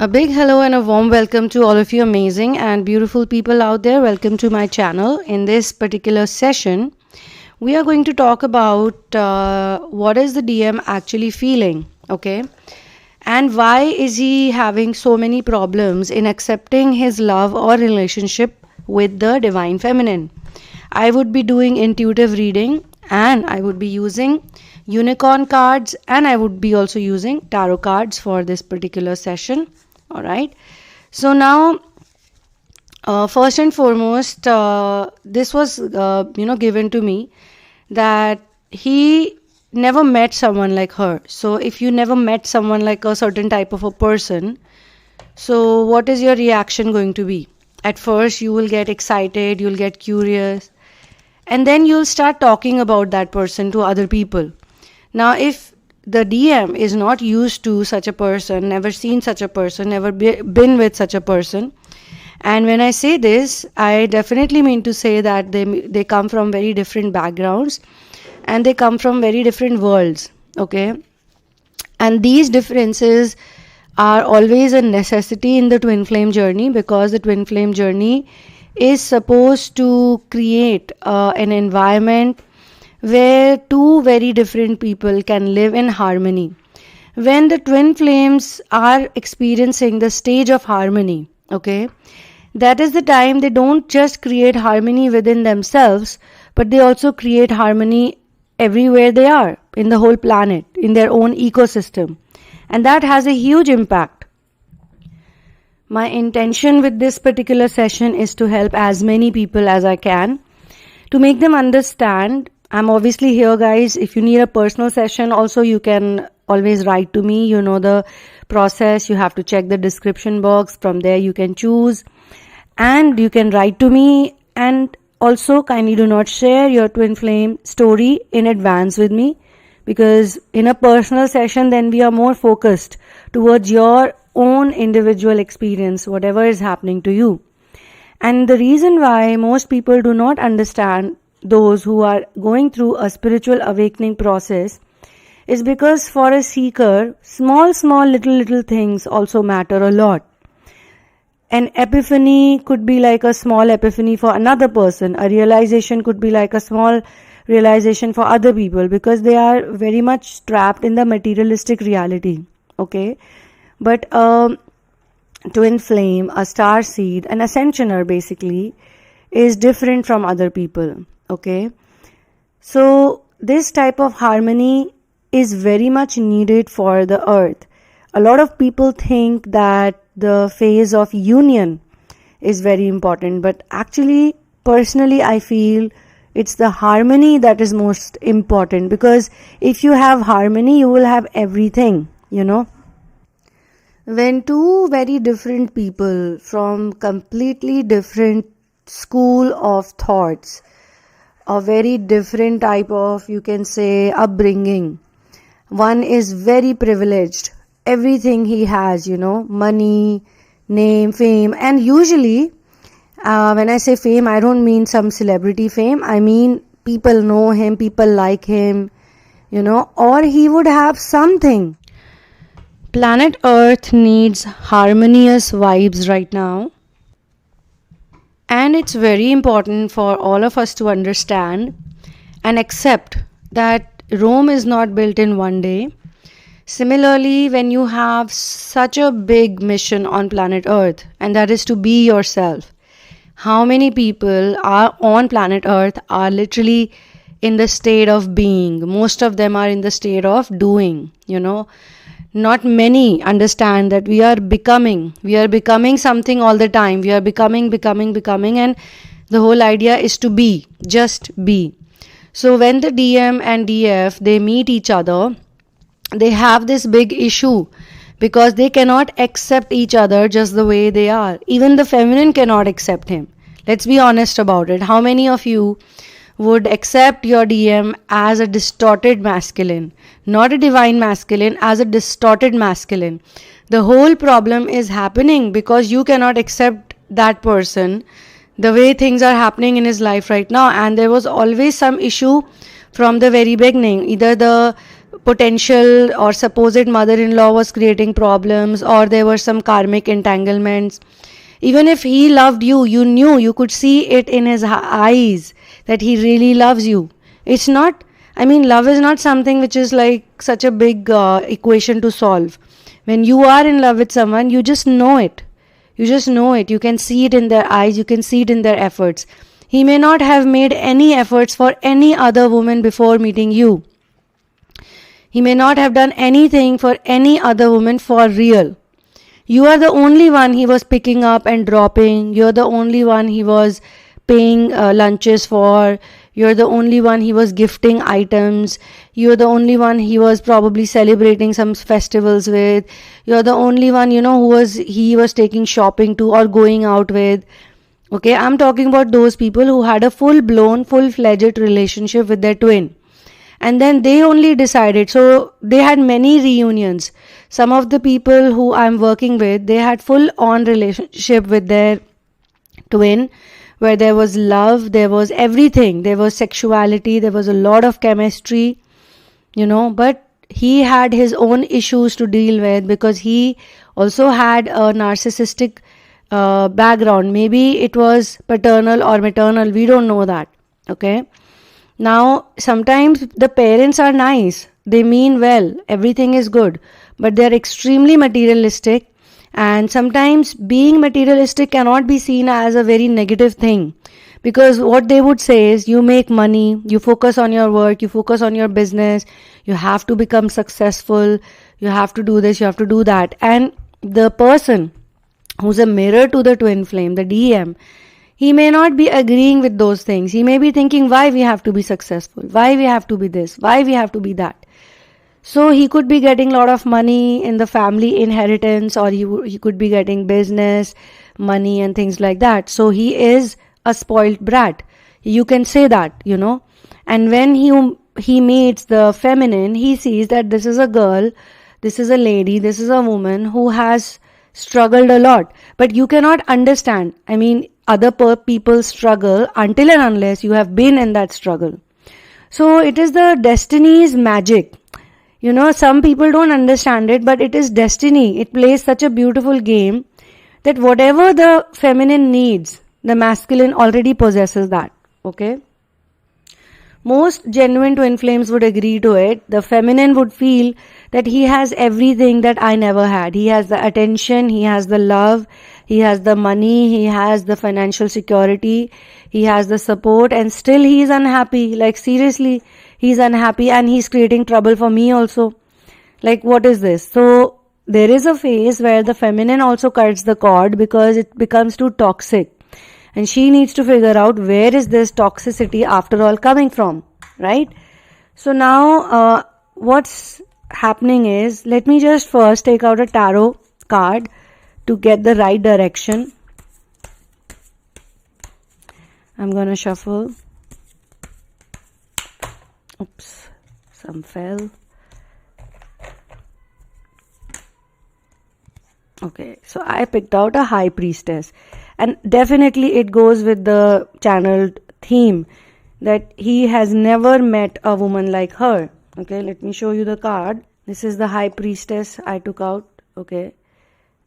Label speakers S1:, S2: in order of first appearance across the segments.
S1: A big hello and a warm welcome to all of you amazing and beautiful people out there. Welcome to my channel. In this particular session, we are going to talk about what is the DM actually feeling, okay? And why is he having so many problems in accepting his love or relationship with the divine feminine? I would be doing intuitive reading and I would be using unicorn cards and I would be also using tarot cards for this particular session. All right. So now, first and foremost, this was given to me that he never met someone like her. So if you never met someone like a certain type of a person, so what is your reaction going to be? At first, you will get excited, you'll get curious, and then you'll start talking about that person to other people. Now, if the DM is not used to such a person, never seen such a person, never been with such a person, and when I say this, I definitely mean to say that they come from very different backgrounds and they come from very different worlds, okay? And these differences are always a necessity in the twin flame journey, because the twin flame journey is supposed to create an environment where two very different people can live in harmony. When the twin flames are experiencing the stage of harmony, okay, that is the time they don't just create harmony within themselves, but they also create harmony everywhere they are, in the whole planet, in their own ecosystem. And that has a huge impact. My intention with this particular session is to help as many people as I can, to make them understand. I'm obviously here, guys. If you need a personal session, also you can always write to me. You know the process. You have to check the description box. From there you can choose and you can write to me. And also kindly do not share your twin flame story in advance with me, because in a personal session then we are more focused towards your own individual experience, whatever is happening to you. And the reason why most people do not understand, those who are going through a spiritual awakening process, is because for a seeker, small little things also matter a lot. An epiphany could be like a small epiphany for another person. A realization could be like a small realization for other people, because they are very much trapped in the materialistic reality, okay? But twin flame, a star seed, an ascensioner basically is different from other people, okay? So this type of harmony is very much needed for the earth. A lot of people think that the phase of union is very important, but actually, personally, I feel it's the harmony that is most important, because if you have harmony, you will have everything, you know. When two very different people from completely different school of thoughts, a very different type of, you can say, upbringing, one is very privileged, everything he has, you know, money, name, fame, and usually when I say fame, I don't mean some celebrity fame, I mean people know him, people like him, you know, or he would have something. Planet Earth needs harmonious vibes right now, and it's very important for all of us to understand and accept that Rome is not built in one day. Similarly, when you have such a big mission on planet Earth, and that is to be yourself, how many people are on planet Earth are literally in the state of being? Most of them are in the state of doing, you know. Not many understand that we are becoming something all the time. We are becoming, and the whole idea is to be, just be. So when the DM and DF, they meet each other, they have this big issue, because they cannot accept each other just the way they are. Even the feminine cannot accept him. Let's be honest about it. How many of you would accept your DM as a distorted masculine, not a divine masculine, as a distorted masculine? The whole problem is happening because you cannot accept that person the way things are happening in his life right now. And there was always some issue from the very beginning. Either the potential or supposed mother-in-law was creating problems, or there were some karmic entanglements. Even if he loved you, you knew, you could see it in his eyes that he really loves you. It's not, I mean, love is not something which is like such a big equation to solve. When you are in love with someone, you just know it. You just know it. You can see it in their eyes, you can see it in their efforts. He may not have made any efforts for any other woman before meeting you. He may not have done anything for any other woman for real. You are the only one he was picking up and dropping. You're the only one he was paying lunches for. You're the only one he was gifting items. You're the only one he was probably celebrating some festivals with. You're the only one, he was taking shopping to or going out with. Okay, I'm talking about those people who had a full-blown, full-fledged relationship with their twin. And then they only decided, so they had many reunions. Some of the people who I'm working with, they had full-on relationship with their twin, where there was love, there was everything, there was sexuality, there was a lot of chemistry, but he had his own issues to deal with because he also had a narcissistic background. Maybe it was paternal or maternal, we don't know that. Okay. Now, sometimes the parents are nice, they mean well, everything is good, but they're extremely materialistic, and sometimes being materialistic cannot be seen as a very negative thing, because what they would say is, you make money, you focus on your work, you focus on your business, you have to become successful, you have to do this, you have to do that. And the person who's a mirror to the twin flame, the DM, he may not be agreeing with those things. He may be thinking, why we have to be successful? Why we have to be this? Why we have to be that? So he could be getting a lot of money in the family inheritance, or he could be getting business, money and things like that. So he is a spoiled brat. You can say that, And when he meets the feminine, he sees that this is a girl, this is a lady, this is a woman who has struggled a lot. But you cannot understand. I mean, other people struggle until and unless you have been in that struggle. So it is the destiny's magic. Some people don't understand it, but it is destiny. It plays such a beautiful game that whatever the feminine needs, the masculine already possesses that. Okay? Most genuine twin flames would agree to it. The feminine would feel that he has everything that I never had. He has the attention, he has the love, he has the money, he has the financial security, he has the support, and still he is unhappy. Like, seriously, he's unhappy and he's creating trouble for me also. Like, what is this? So there is a phase where the feminine also cuts the cord because it becomes too toxic. And she needs to figure out where is this toxicity after all coming from, right? So now what's happening is, let me just first take out a tarot card to get the right direction. I'm going to shuffle. Oops, some fell. Okay, so I picked out a High Priestess. And definitely it goes with the channeled theme that he has never met a woman like her. Okay, let me show you the card. This is the High Priestess I took out. Okay,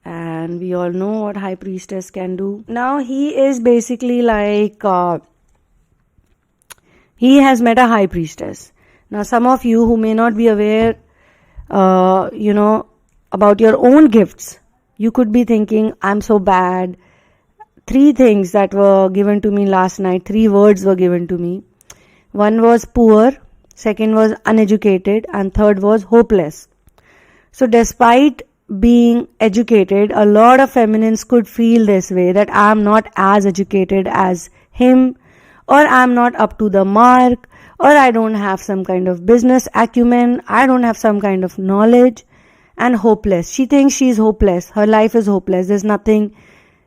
S1: and we all know what High Priestess can do. Now he is basically like, he has met a High Priestess. Now some of you who may not be aware, about your own gifts, you could be thinking, I'm so bad. 3 things that were given to me last night, 3 words were given to me. One was poor, second was uneducated, and third was hopeless. So despite being educated, a lot of feminines could feel this way, that I'm not as educated as him, or I'm not up to the mark, or I don't have some kind of business acumen, I don't have some kind of knowledge, and hopeless. She thinks she's hopeless. Her life is hopeless. There's nothing,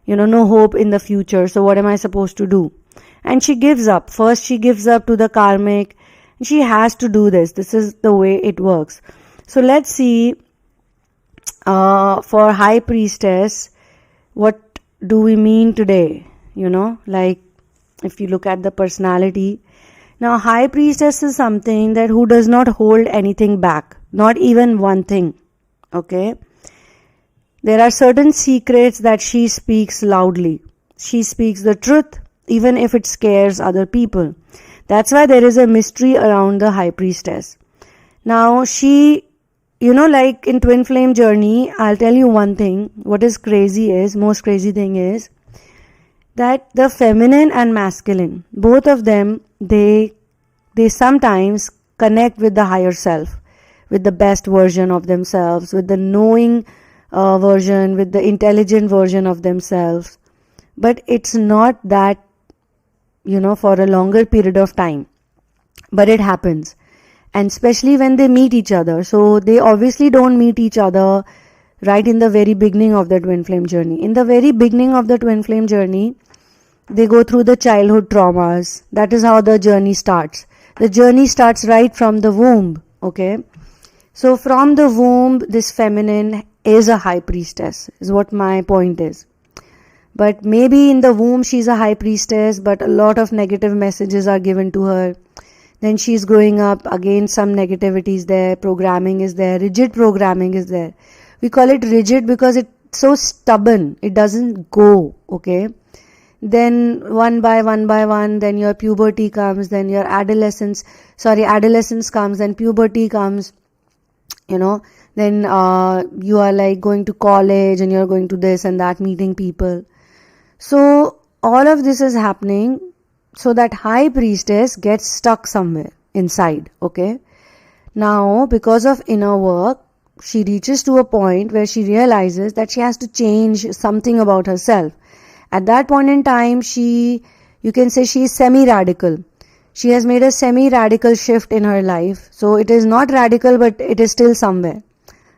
S1: no hope in the future. So what am I supposed to do? And she gives up. First she gives up to the karmic. She has to do this. This is the way it works. So let's see, for High Priestess, what do we mean today? Like, if you look at the personality, Now, High Priestess is something that who does not hold anything back, not even one thing. Okay? There are certain secrets that she speaks loudly. She speaks the truth, even if it scares other people. That's why there is a mystery around the High Priestess. Now, she, like in Twin Flame journey, I'll tell you one thing. What is crazy is, most crazy thing is, that the feminine and masculine, both of them, they sometimes connect with the higher self, with the best version of themselves, with the knowing version, with the intelligent version of themselves. But it's not that, for a longer period of time. But it happens. And especially when they meet each other. So they obviously don't meet each other right in the very beginning of the Twin Flame journey. In the very beginning of the Twin Flame journey, they go through the childhood traumas. That is how the journey starts. The journey starts right from the womb. Okay. So from the womb, this feminine is a High Priestess, is what my point is. But maybe in the womb she's a High Priestess, but a lot of negative messages are given to her. Then she's growing up, again some negativity is there, programming is there, rigid programming is there. We call it rigid because it's so stubborn, it doesn't go, okay? Then one by one, then your puberty comes, then your adolescence comes, then puberty comes, then you are like going to college and you're going to this and that, meeting people. So all of this is happening so that High Priestess gets stuck somewhere inside, okay? Now, because of inner work, she reaches to a point where she realizes that she has to change something about herself. At that point in time, you can say she is semi-radical. She has made a semi-radical shift in her life. So it is not radical, but it is still somewhere.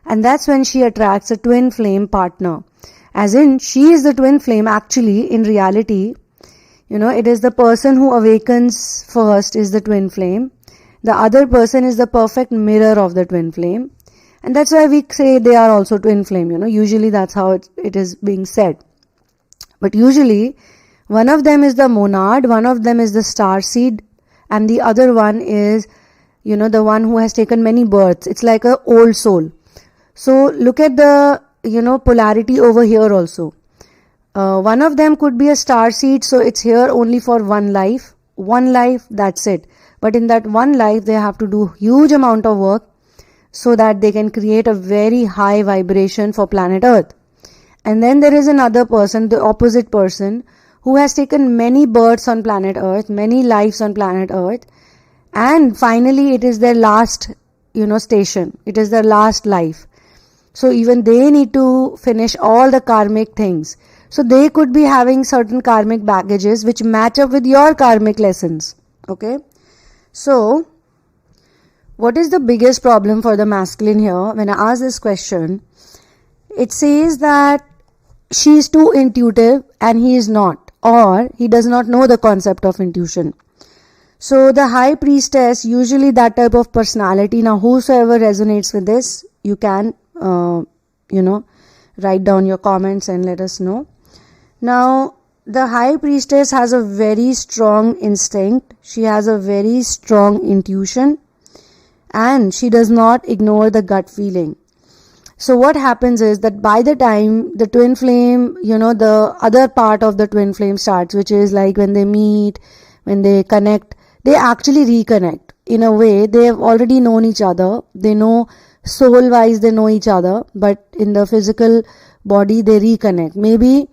S1: And that's when she attracts a twin flame partner. As in, she is the twin flame. Actually, in reality, it is the person who awakens first is the twin flame. The other person is the perfect mirror of the twin flame. And that's why we say they are also twin flame, Usually that's how it is being said. But usually, one of them is the monad, one of them is the star seed, and the other one is, the one who has taken many births. It's like an old soul. So look at the, polarity over here also. One of them could be a star seed, so it's here only for one life. One life, that's it. But in that one life, they have to do huge amount of work so that they can create a very high vibration for planet Earth. And then there is another person, the opposite person, who has taken many births on planet Earth, many lives on planet Earth, and finally it is their last, station. It is their last life. So even they need to finish all the karmic things. So they could be having certain karmic baggages which match up with your karmic lessons. Okay? So, what is the biggest problem for the masculine here? When I ask this question, it says that she is too intuitive and he is not, or he does not know the concept of intuition. So the High Priestess, usually that type of personality. Now whosoever resonates with this, you can write down your comments and let us know. Now the High Priestess has a very strong instinct, she has a very strong intuition, and she does not ignore the gut feeling. So what happens is that by the time the twin flame, the other part of the twin flame starts, which is like when they meet, when they connect, they actually reconnect. In a way, they have already known each other. They know soul-wise, they know each other. But in the physical body, they reconnect. Maybe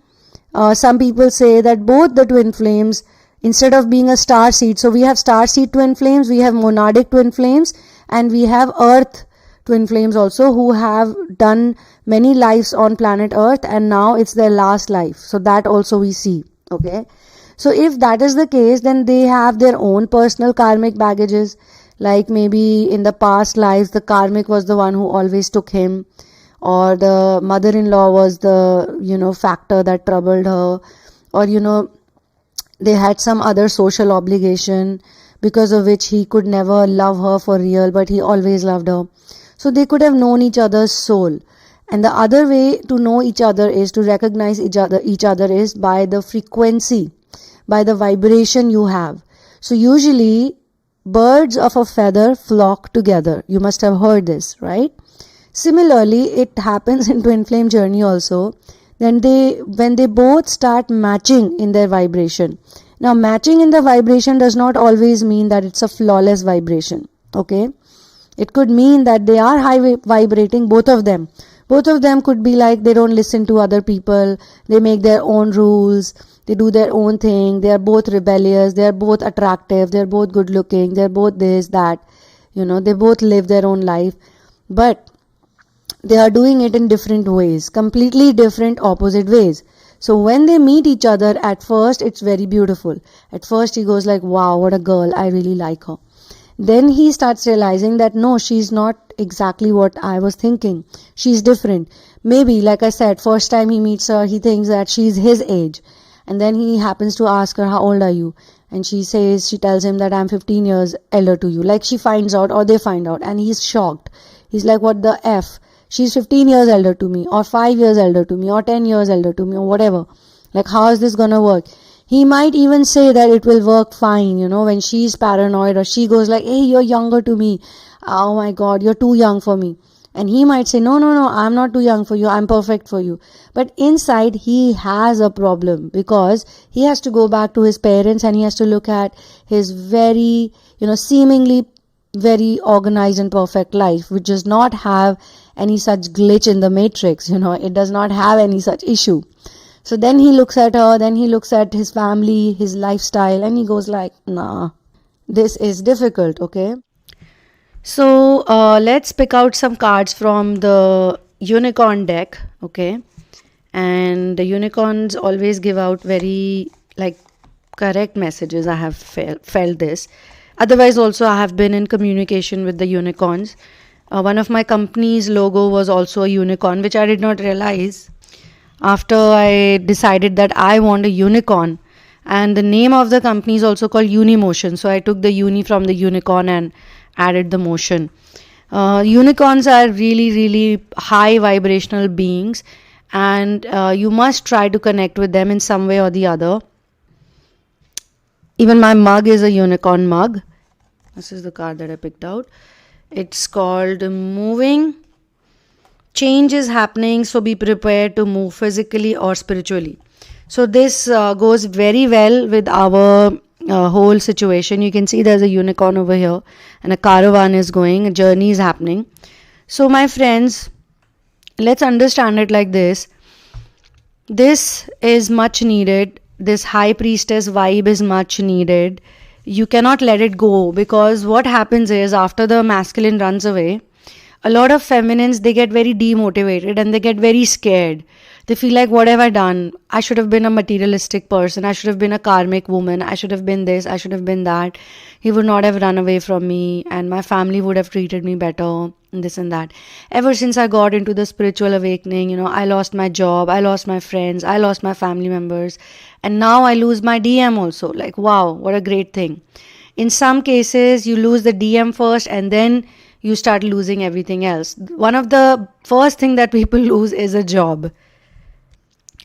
S1: some people say that both the twin flames, instead of being a star seed, so we have star seed twin flames, we have monadic twin flames, and we have earth twin flames also, who have done many lives on planet Earth and now it's their last life. So that also we see. Okay. So if that is the case, then they have their own personal karmic baggages. Like maybe in the past lives, the karmic was the one who always took him, or the mother-in-law was the, factor that troubled her, or, they had some other social obligation because of which he could never love her for real, but he always loved her. So they could have known each other's soul. And the other way to know each other is to recognize each other is by the frequency, by the vibration you have. So usually birds of a feather flock together. You must have heard this, right? Similarly, it happens in twin flame journey also. When they both start matching in their vibration. Now, matching in the vibration does not always mean that it's a flawless vibration. Okay, it could mean that they are high vibrating, both of them. Both of them could be like they don't listen to other people. They make their own rules. They do their own thing. They are both rebellious. They are both attractive. They are both good looking. They are both this, that. They both live their own life. But they are doing it in different ways, completely different, opposite ways. So when they meet each other, at first it's very beautiful. At first he goes like, wow, what a girl, I really like her. Then he starts realizing that no, she's not exactly what I was thinking. She's different. Maybe, like I said, first time he meets her, he thinks that she's his age. And then he happens to ask her, how old are you? And she tells him that I'm 15 years elder to you. Like she finds out, or they find out, and he's shocked. He's like, what the F? She's 15 years elder to me, or 5 years elder to me, or 10 years elder to me, or whatever. Like, how is this gonna work? He might even say that it will work fine, when she's paranoid, or she goes like, hey, you're younger to me. Oh my God, you're too young for me. And he might say, no, I'm not too young for you. I'm perfect for you. But inside, he has a problem because he has to go back to his parents and he has to look at his very, seemingly very organized and perfect life, which does not have any such glitch in the matrix, it does not have any such issue. So then he looks at her, then he looks at his family, his lifestyle, and he goes like, nah, this is difficult, okay? So let's pick out some cards from the unicorn deck, okay? And the unicorns always give out very correct messages. I have felt this. Otherwise also I have been in communication with the unicorns. One of my company's logo was also a unicorn, which I did not realize after I decided that I want a unicorn. And the name of the company is also called Unimotion. So I took the uni from the unicorn and added the motion. Unicorns are really, really high vibrational beings, and you must try to connect with them in some way or the other. Even my mug is a unicorn mug. This is the card that I picked out. It's called Moving. Change is happening, so be prepared to move physically or spiritually. So this goes very well with our whole situation. You can see there's a unicorn over here and a caravan is going, a journey is happening. So my friends, let's understand it like this. This is much needed. This High Priestess vibe is much needed. You cannot let it go, because what happens is after the masculine runs away, a lot of feminines, they get very demotivated and they get very scared. They feel like, what have I done? I should have been a materialistic person. I should have been a karmic woman. I should have been this. I should have been that. He would not have run away from me and my family would have treated me better, and this and that. Ever since I got into the spiritual awakening, I lost my job. I lost my friends. I lost my family members. And now I lose my DM also. Like, wow, what a great thing. In some cases, you lose the DM first and then you start losing everything else. One of the first thing that people lose is a job.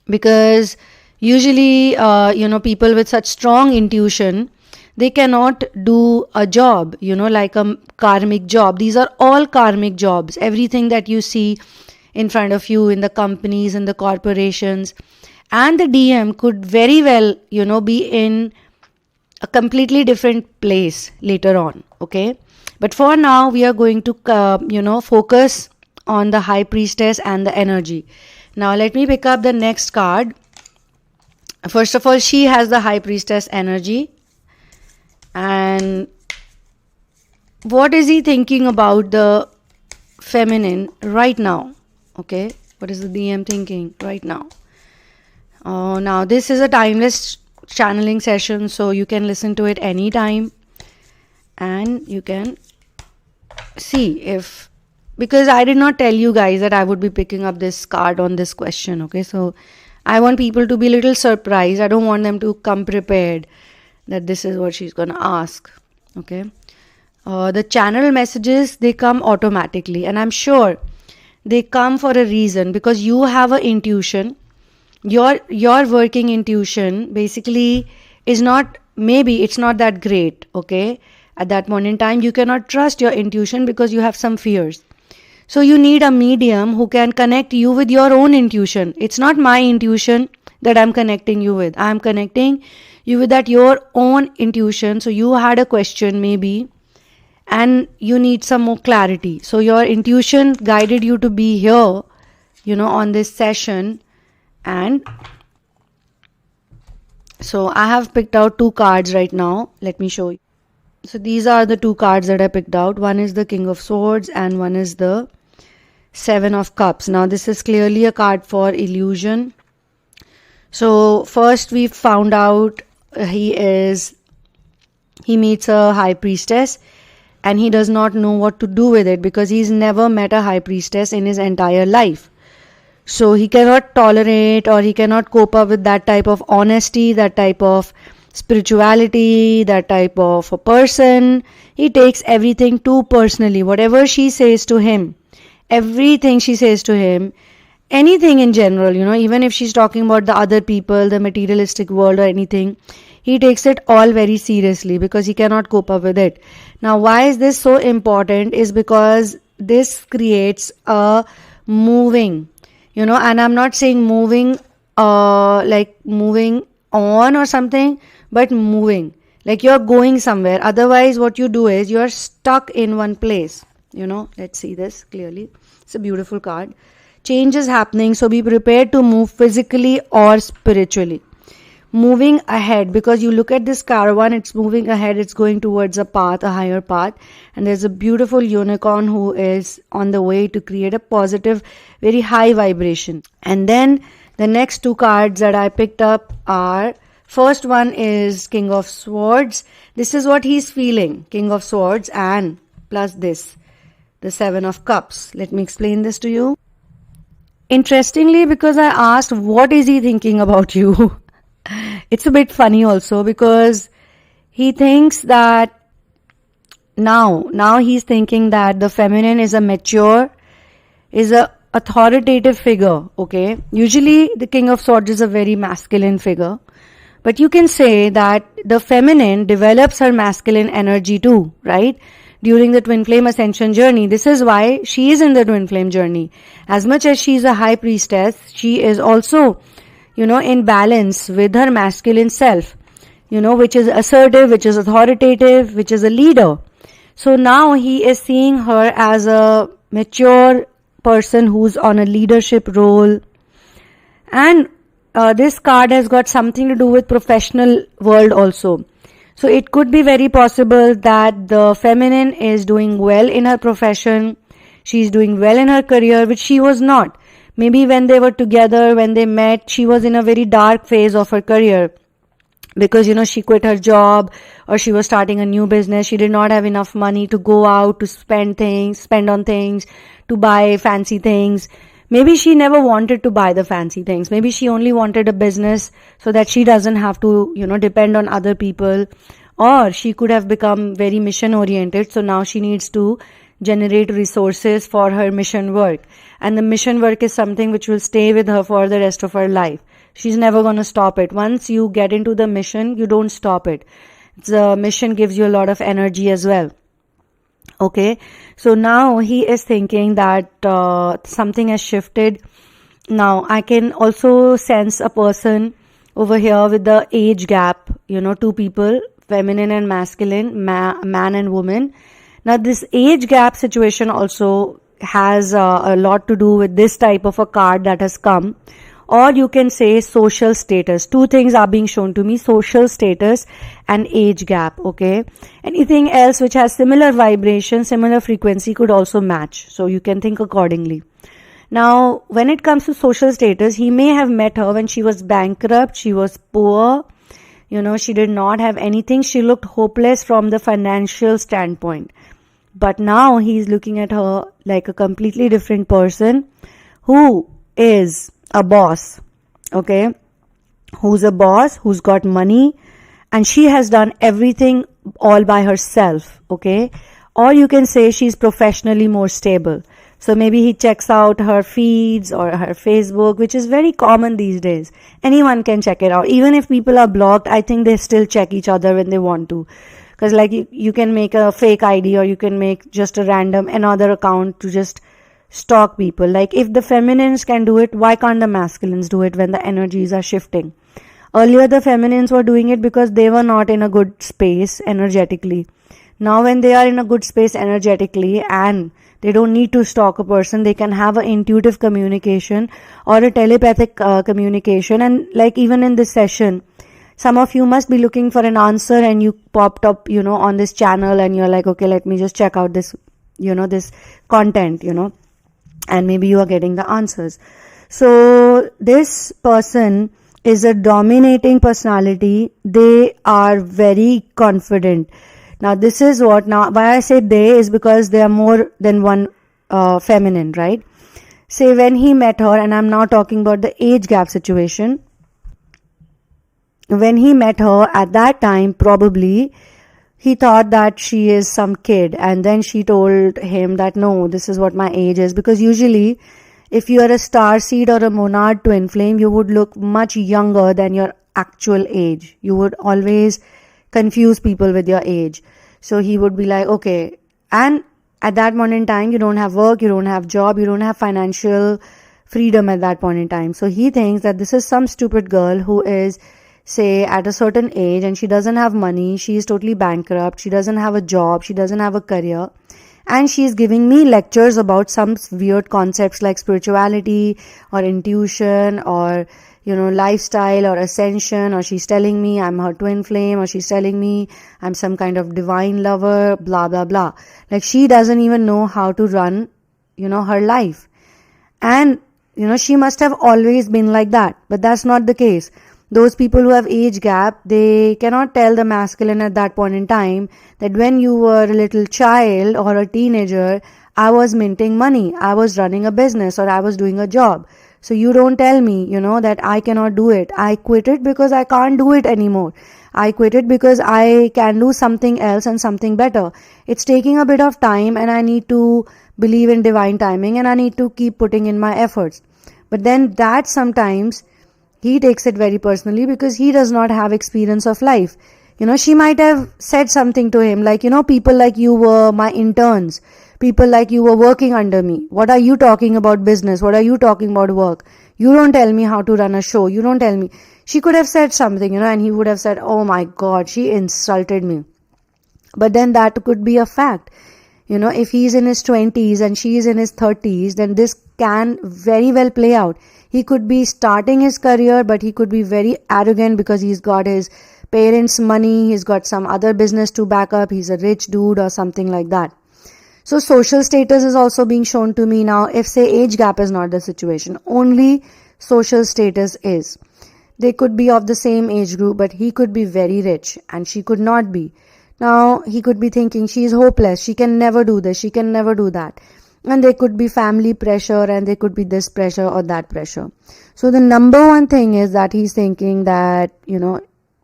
S1: Because usually, people with such strong intuition, they cannot do a job, like a karmic job. These are all karmic jobs. Everything that you see in front of you in the companies and the corporations and the DM could very well, be in a completely different place later on. Okay. But for now, we are going to, focus on the High Priestess and the energy. Now, let me pick up the next card. First of all, she has the High Priestess energy. And what is he thinking about the feminine right now? Okay, what is the DM thinking right now? Now, this is a timeless channeling session, so you can listen to it anytime. And you can see if... Because I did not tell you guys that I would be picking up this card on this question, okay? So, I want people to be a little surprised. I don't want them to come prepared that this is what she's going to ask, okay? The channel messages, they come automatically. And I'm sure they come for a reason, because you have an intuition. Your working intuition basically is not... Maybe it's not that great, okay? At that point in time, you cannot trust your intuition because you have some fears. So you need a medium who can connect you with your own intuition. It's not my intuition that I'm connecting you with. I'm connecting you with that your own intuition. So you had a question maybe and you need some more clarity. So your intuition guided you to be here, on this session. And so I have picked out 2 cards right now. Let me show you. So these are the 2 cards that I picked out. One is the King of Swords and one is the 7 of Cups. Now this is clearly a card for illusion. So first we found out he meets a High Priestess and he does not know what to do with it because he's never met a High Priestess in his entire life. So he cannot tolerate or he cannot cope up with that type of honesty, that type of spirituality, that type of a person. He takes everything too personally. Whatever she says to him, everything she says to him, anything in general, even if she's talking about the other people, the materialistic world or anything, he takes it all very seriously because he cannot cope up with it. Now, why is this so important is because this creates a moving, and I'm not saying moving like moving on or something, but moving like you're going somewhere. Otherwise what you do is you're stuck in one place. Let's see this clearly. It's a beautiful card. Change is happening, so be prepared to move physically or spiritually. Moving ahead, because you look at this caravan, it's moving ahead, it's going towards a path, a higher path, and there's a beautiful unicorn who is on the way to create a positive, very high vibration. And then the next 2 cards that I picked up are, first one is King of Swords. This is what he's feeling, King of Swords, and plus this, the 7 of Cups. Let me explain this to you. Interestingly, because I asked what is he thinking about you, it's a bit funny also because he thinks that now he's thinking that the feminine is a mature, is a authoritative figure, okay? Usually the King of Swords is a very masculine figure, but you can say that the feminine develops her masculine energy too, right? During the twin flame ascension journey. This is why she is in the twin flame journey. As much as she is a High Priestess, she is also, in balance with her masculine self, which is assertive, which is authoritative, which is a leader. So now he is seeing her as a mature person who's on a leadership role. And this card has got something to do with professional world also. So it could be very possible that the feminine is doing well in her profession. She's doing well in her career, which she was not. Maybe when they were together, when they met, she was in a very dark phase of her career. Because, she quit her job or she was starting a new business. She did not have enough money to go out, to spend on things, to buy fancy things. Maybe she never wanted to buy the fancy things. Maybe she only wanted a business so that she doesn't have to, depend on other people. Or she could have become very mission oriented. So now she needs to generate resources for her mission work. And the mission work is something which will stay with her for the rest of her life. She's never going to stop it. Once you get into the mission, you don't stop it. The mission gives you a lot of energy as well. Okay, so now he is thinking that something has shifted. Now I can also sense a person over here with the age gap, 2 people, feminine and masculine, man and woman. Now this age gap situation also has a lot to do with this type of a card that has come. Or you can say social status. 2 things are being shown to me, social status and age gap, okay? Anything else which has similar vibration, similar frequency could also match. So you can think accordingly. Now, when it comes to social status, he may have met her when she was bankrupt, she was poor, she did not have anything. She looked hopeless from the financial standpoint. But now he's looking at her like a completely different person who is a boss, okay, who's a boss, who's got money, and she has done everything all by herself, okay, or you can say she's professionally more stable. So maybe he checks out her feeds or her Facebook, which is very common these days. Anyone can check it out. Even if people are blocked, I think they still check each other when they want to. Because like you can make a fake ID, or you can make just a random another account to just stalk people. Like if the feminines can do it, why can't the masculines do it when the energies are shifting? Earlier the feminines were doing it because they were not in a good space energetically. Now when they are in a good space energetically and they don't need to stalk a person, they can have an intuitive communication or a telepathic communication. And like even in this session, some of you must be looking for an answer and you popped up, on this channel, and you're like, okay, let me just check out this, this content, and maybe you are getting the answers. So this person is a dominating personality. They are very confident. Now this is why I say they is because there are more than one feminine, right? Say when he met her, and I'm now talking about the age gap situation. When he met her at that time, probably he thought that she is some kid, and then she told him that no, this is what my age is. Because usually if you are a star seed or a monad twin flame, you would look much younger than your actual age. You would always confuse people with your age. So he would be like, okay, and at that point in time, you don't have work, you don't have job, you don't have financial freedom at that point in time. So he thinks that this is some stupid girl who is, say, at a certain age, and she doesn't have money, she is totally bankrupt, she doesn't have a job, she doesn't have a career, and she is giving me lectures about some weird concepts like spirituality or intuition or lifestyle or ascension, or she's telling me I'm her twin flame, or she's telling me I'm some kind of divine lover, blah blah blah. Like she doesn't even know how to run her life. And she must have always been like that, but that's not the case. Those people who have age gap, they cannot tell the masculine at that point in time that when you were a little child or a teenager, I was minting money, I was running a business, or I was doing a job. So you don't tell me, that I cannot do it. I quit it because I can't do it anymore. I quit it because I can do something else and something better. It's taking a bit of time, and I need to believe in divine timing, and I need to keep putting in my efforts. But then that sometimes he takes it very personally because he does not have experience of life. She might have said something to him like, people like you were my interns. People like you were working under me. What are you talking about business? What are you talking about work? You don't tell me how to run a show. You don't tell me. She could have said something, and he would have said, oh my God, she insulted me. But then that could be a fact. If he's in his 20s and she is in his 30s, then this can very well play out. He could be starting his career, but he could be very arrogant because he's got his parents' money, he's got some other business to back up, he's a rich dude or something like that. So social status is also being shown to me now. If say age gap is not the situation, only social status is. They could be of the same age group, but he could be very rich and she could not be. Now he could be thinking she is hopeless, she can never do this, she can never do that. And there could be family pressure, and there could be this pressure or that pressure. So the number one thing is that he's thinking that,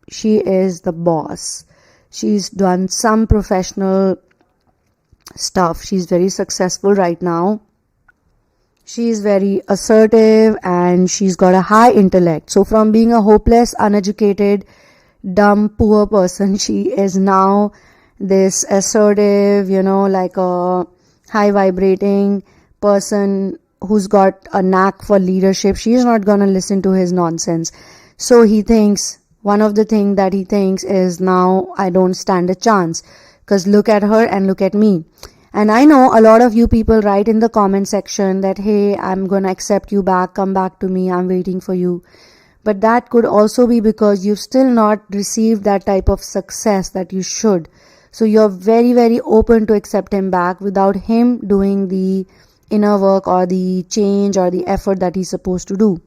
S1: she is the boss. She's done some professional stuff. She's very successful right now. She's very assertive and she's got a high intellect. So from being a hopeless, uneducated, dumb, poor person, she is now this assertive, like a high vibrating person who's got a knack for leadership. She's not going to listen to his nonsense. So he thinks, one of the things that he thinks is, now I don't stand a chance, because look at her and look at me. And I know a lot of you people write in the comment section that, hey, I'm going to accept you back, come back to me, I'm waiting for you. But that could also be because you've still not received that type of success that you should. So you're very, very open to accept him back without him doing the inner work or the change or the effort that he's supposed to do.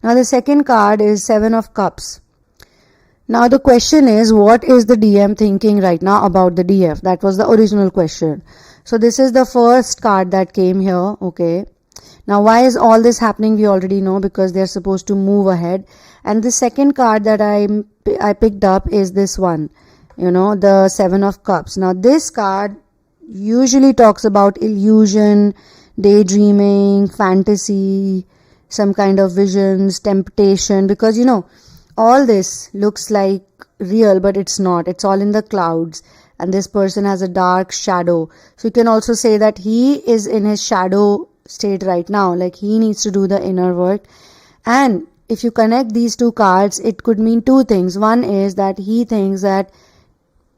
S1: Now the second card is Seven of Cups. Now the question is, what is the DM thinking right now about the DF? That was the original question. So this is the first card that came here, okay. Now why is all this happening? We already know, because they're supposed to move ahead. And the second card that I picked up is this one. The Seven of Cups. Now this card usually talks about illusion, daydreaming, fantasy, some kind of visions, temptation, because all this looks like real, but it's not. It's all in the clouds. and this person has a dark shadow. So you can also say that he is in his shadow state right now, like he needs to do the inner work. And if you connect these two cards, it could mean two things. One is that he thinks that,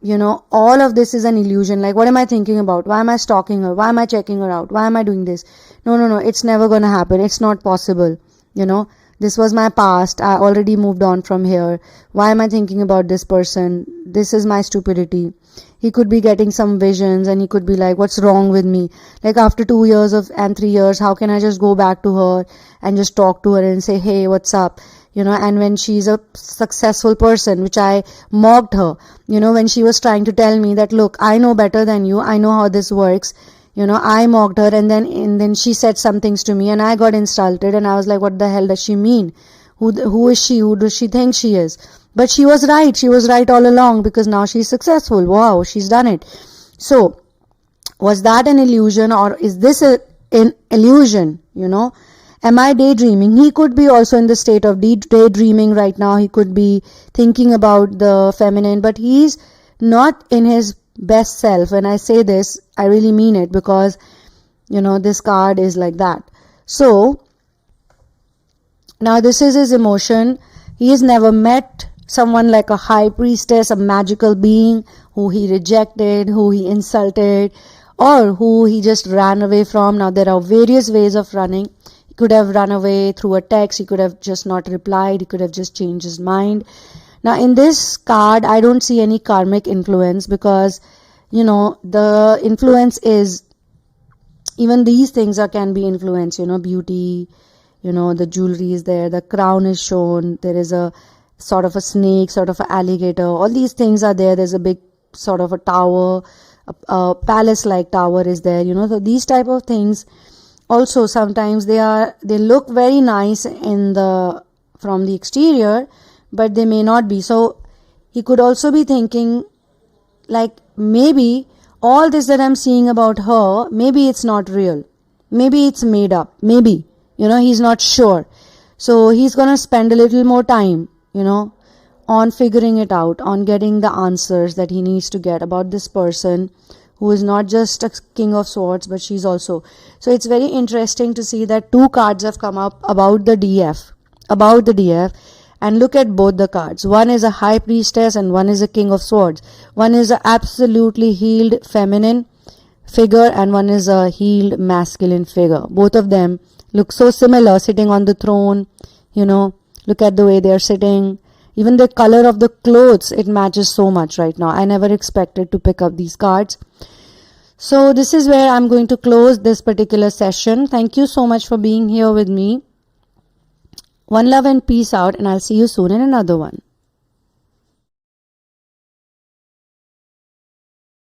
S1: all of this is an illusion. Like, what am I thinking about? Why am I stalking her? Why am I checking her out? Why am I doing this? No, it's never going to happen. It's not possible. This was my past. I already moved on from here. Why am I thinking about this person? This is my stupidity. He could be getting some visions and he could be like, what's wrong with me? Like, after 2 years and 3 years, how can I just go back to her and just talk to her and say, hey, what's up? And when she's a successful person, which I mocked her, when she was trying to tell me that, look, I know better than you. I know how this works. I mocked her, and then she said some things to me and I got insulted, and I was like, what the hell does she mean? Who is she? Who does she think she is? But she was right. She was right all along, because now she's successful. Wow, she's done it. So, was that an illusion, or is this an illusion? Am I daydreaming? He could be also in the state of daydreaming right now. He could be thinking about the feminine, but he's not in his best self. When I say this, I really mean it, because this card is like that. So now this is his emotion. He has never met someone like a high priestess, a magical being who he rejected, who he insulted, or who he just ran away from. Now there are various ways of running. He could have run away through a text. He could have just not replied. He could have just changed his mind. Now in this card, I don't see any karmic influence, because the influence is, even these things can be influence, beauty, the jewelry is there, the crown is shown, there is a sort of a snake, sort of an alligator, all these things are there. There's a big sort of a tower, a palace like tower is there, so these type of things also sometimes they look very nice from the exterior, but they may not be. So he could also be thinking, like, maybe all this that I'm seeing about her, maybe it's not real. Maybe it's made up. Maybe, he's not sure. So he's going to spend a little more time, on figuring it out, on getting the answers that he needs to get about this person who is not just a king of swords, but she's also. So it's very interesting to see that two cards have come up about the DF. And look at both the cards. One is a high priestess and one is a king of swords. One is an absolutely healed feminine figure and one is a healed masculine figure. Both of them look so similar sitting on the throne. Look at the way they are sitting. Even the color of the clothes, it matches so much right now. I never expected to pick up these cards. So this is where I'm going to close this particular session. Thank you so much for being here with me. One love and peace out, and I'll see you soon in another one.